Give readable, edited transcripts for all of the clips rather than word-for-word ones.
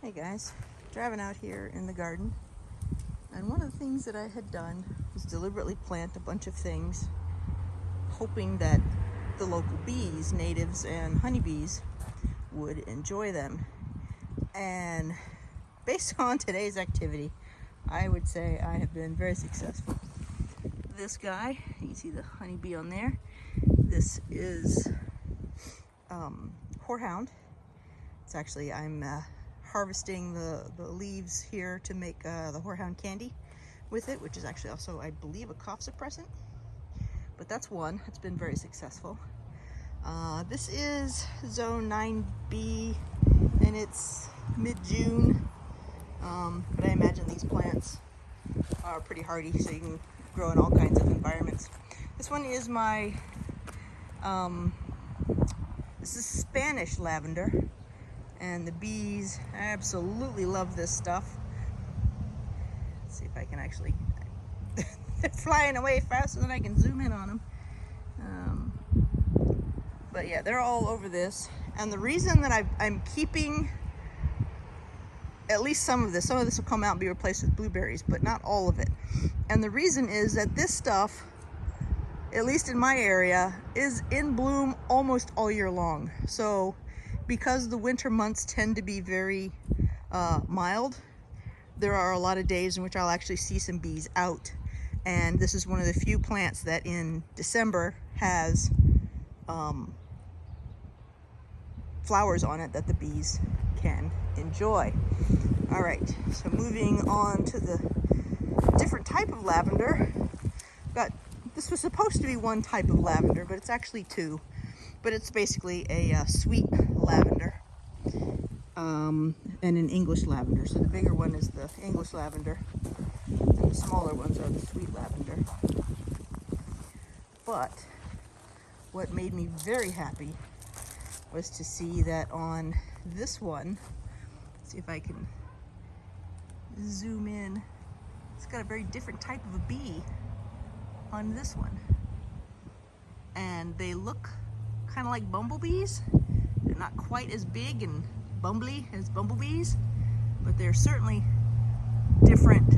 Hey guys, driving out here in the garden, and one of the things that I had done was deliberately plant a bunch of things, hoping that the local bees, natives and honeybees, would enjoy them. And based on today's activity, I would say I have been very successful. This guy, you can see the honeybee on there. This is horehound. It's actually, I'm harvesting the leaves here to make the horehound candy with it, which is actually also, I believe, a cough suppressant. But that's one. It's been very successful. This is zone 9B, and it's mid-June. But I imagine these plants are pretty hardy, so you can grow in all kinds of environments. This one is my, this is Spanish lavender, and the bees absolutely love this stuff. Let's see if I can actually, they're flying away faster than I can zoom in on them. But yeah, they're all over this. And the reason that I'm keeping at least some of this will come out and be replaced with blueberries, but not all of it. And the reason is that this stuff, at least in my area, is in bloom almost all year long. So because the winter months tend to be very mild, there are a lot of days in which I'll actually see some bees out. And this is one of the few plants that in December has flowers on it that the bees can enjoy. All right, so moving on to the different type of lavender. This was supposed to be one type of lavender, but it's actually two. But it's basically a sweet lavender and an English lavender. So the bigger one is the English lavender, and the smaller ones are the sweet lavender. But what made me very happy was to see that on this one, let's see if I can zoom in, it's got a very different type of a bee on this one. And they look kind of like bumblebees. They're not quite as big and bumbly as bumblebees, but they're certainly different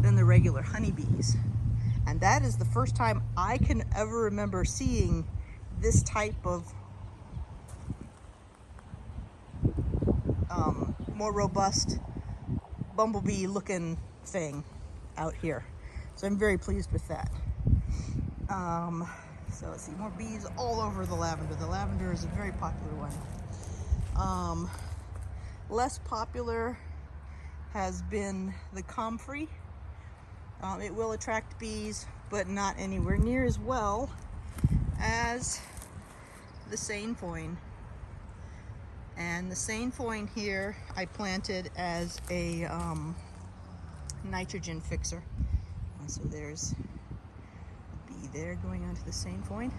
than the regular honeybees. And that is the first time I can ever remember seeing this type of more robust bumblebee looking thing out here. So I'm very pleased with that. So let's see, more bees all over the lavender. The lavender is a very popular one. Less popular has been the comfrey. It will attract bees, but not anywhere near as well as the sainfoin. And the sainfoin here I planted as a nitrogen fixer. So there's a bee there going onto the sainfoin.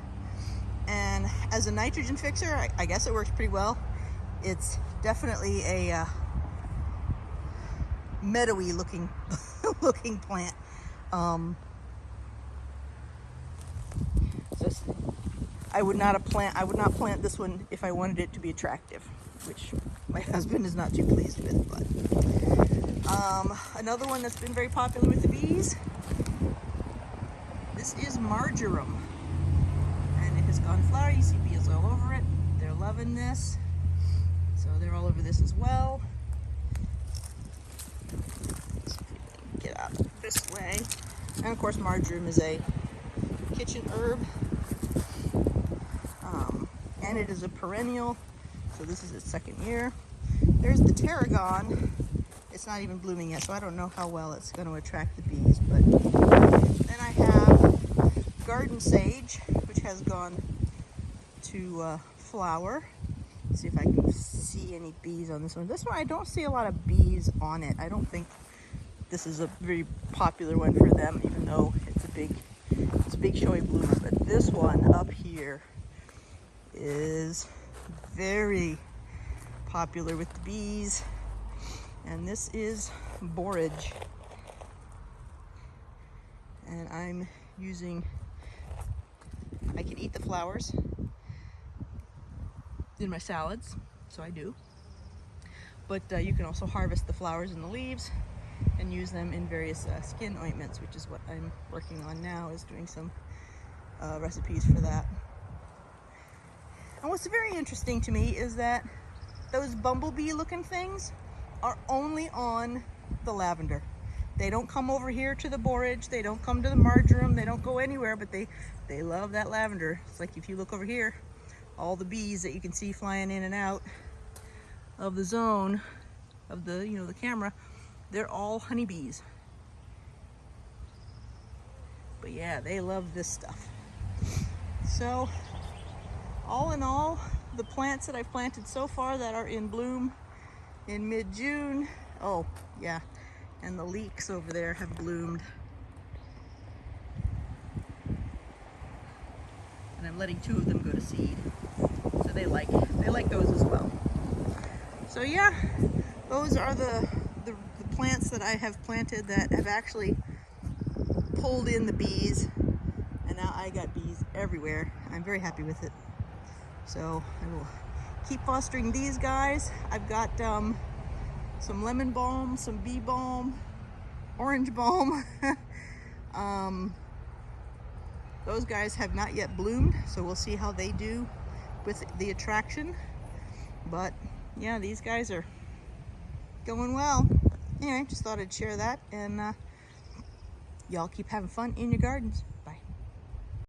And as a nitrogen fixer, I guess it works pretty well. It's definitely a meadowy looking looking plant. So I would not plant this one if I wanted it to be attractive, which my husband is not too pleased with. But another one that's been very popular with the bees, this is marjoram, and it has gone flowery. You see bees all over it. They're loving this, so they're all over this as well. Let's see if we can get out this way. And of course, marjoram is a kitchen herb. And it is a perennial, so this is its second year. There's the tarragon. It's not even blooming yet, so I don't know how well it's going to attract the bees. But then I have garden sage, which has gone to flower. Let's see if I can see any bees on this one. This one, I don't see a lot of bees on it. I don't think this is a very popular one for them, even though it's a big showy bloomer. But this one up here is very popular with the bees, and this is borage. And I'm using, I can eat the flowers in my salads, so I do. But you can also harvest the flowers and the leaves and use them in various skin ointments, which is what I'm working on now, is doing some recipes for that. And what's very interesting to me is that those bumblebee looking things are only on the lavender. They don't come over here to the borage, they don't come to the marjoram, they don't go anywhere, but they love that lavender. It's like if you look over here, all the bees that you can see flying in and out of the zone of the, you know, the camera, they're all honeybees. But yeah, they love this stuff. So all in all, the plants that I've planted so far that are in bloom in mid-June, oh yeah, and the leeks over there have bloomed. And I'm letting 2 of them go to seed. So they like those as well. So yeah, those are the plants that I have planted that have actually pulled in the bees, and now I got bees everywhere. I'm very happy with it. So I will keep fostering these guys. I've got some lemon balm, some bee balm, orange balm. Those guys have not yet bloomed, so we'll see how they do with the attraction. But yeah, these guys are going well. Anyway, just thought I'd share that, and y'all keep having fun in your gardens.